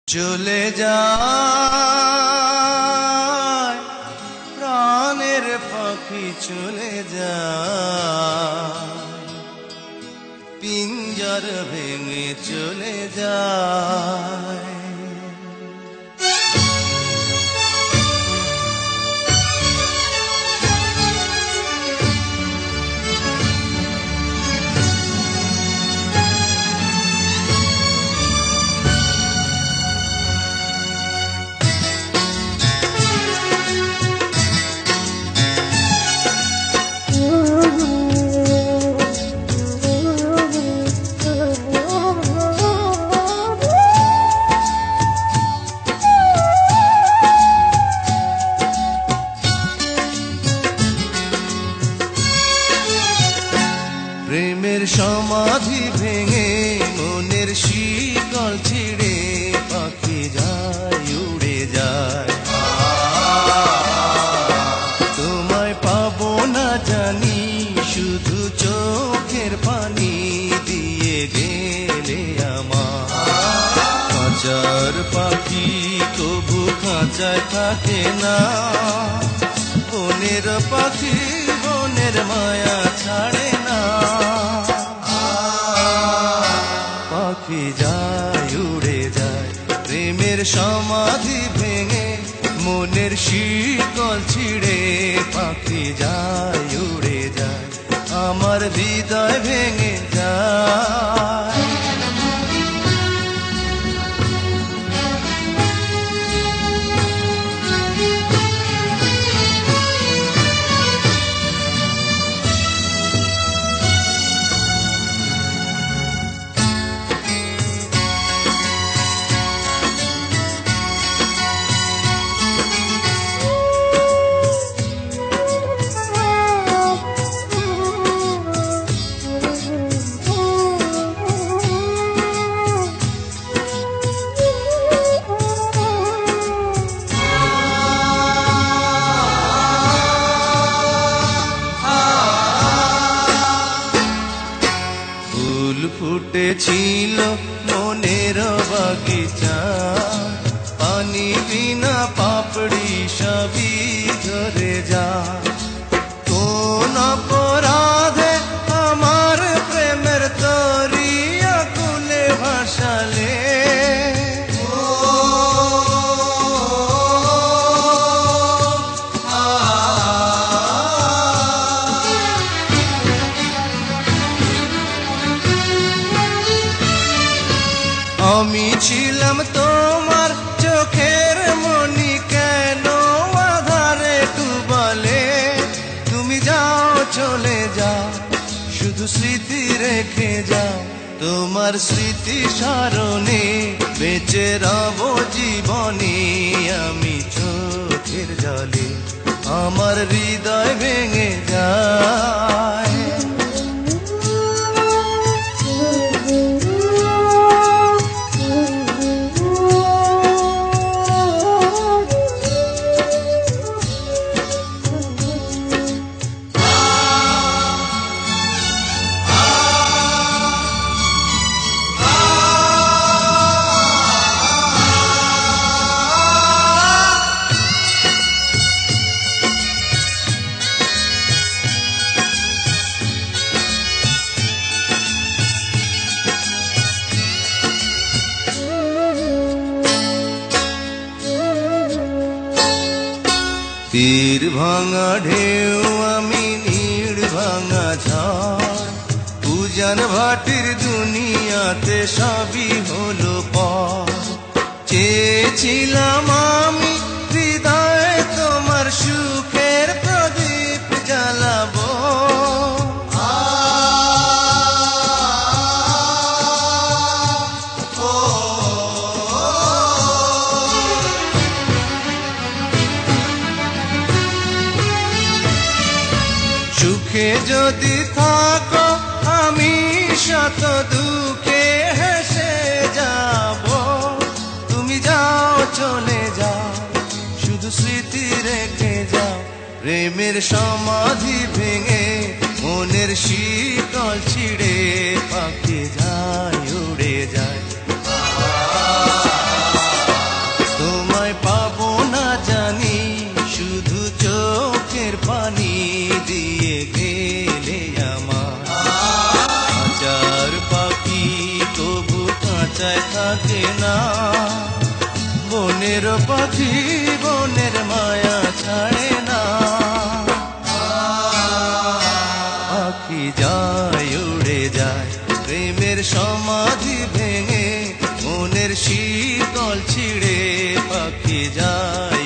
চলে যায় প্রাণের পাখি, চলে যায় পিঞ্জর ভেঙে, চলে যায়। প্রেমের সমাধি ভেঙে, মনের শিকল ছিঁড়ে, পাখি যায়, উড়ে যায়। তোমায় পাবো না জানি, শুধু চোখের পানি দিয়ে গেলে আমার। খাঁচার পাখি তবু খাঁচায় থাকে না, বনের পাখি বনের মায়া ছাড়ে না। পাখি যায়, উড়ে যায়, প্রেমের সমাধি ভেঙে, মনের শিকল ছিঁড়ে, পাখি যায়, উড়ে যায়, আমার হৃদয় ভেঙে যায়। ফুল ফুটেছিল মনের বাগিচা, পানি বিনা পাপড়ি সবই ঝরে যা। কোন অপরাধে আমার প্রেমের তরি আকুলে ভাসালে, আমি ছিলাম তোমার চোখের মনি, কেন আধারে ডুবালে? তুমি যাও, চলে যাও, শুধু স্মৃতি রেখে যাও, তোমার স্মৃতি স্মরণে বেঁচে রব জীবনে। আমি চোখের জলে, আমার হৃদয় ভেঙে যায়। তীর ভাঙা ঢেউ আমি, নীড় ভাঙা ঝড়, উজান ভাটির দুনিয়াতে সবই হলো পর। চেয়েছিলাম আমি হৃদয়ে তোমার সুখের প্রদীপ জ্বালাবো, সুখে যদি থাকো আমি শত দুঃখে হেসে যাব। তুমি যাও, চলে যাও, শুধু স্মৃতি রেখে যাও, প্রেমের সমাধি ভেঙে, মনের শিকল ছিঁড়ে, পাখি যায়, উড়ে যায়। খাঁচায় থাকে না। বনের পাখি বনের মায়া ছাড়ে না। পাখি যায় উড়ে যায় প্রেমের সমাধি ভেঙে, মনের শীতল ছিঁড়ে পাখি যায়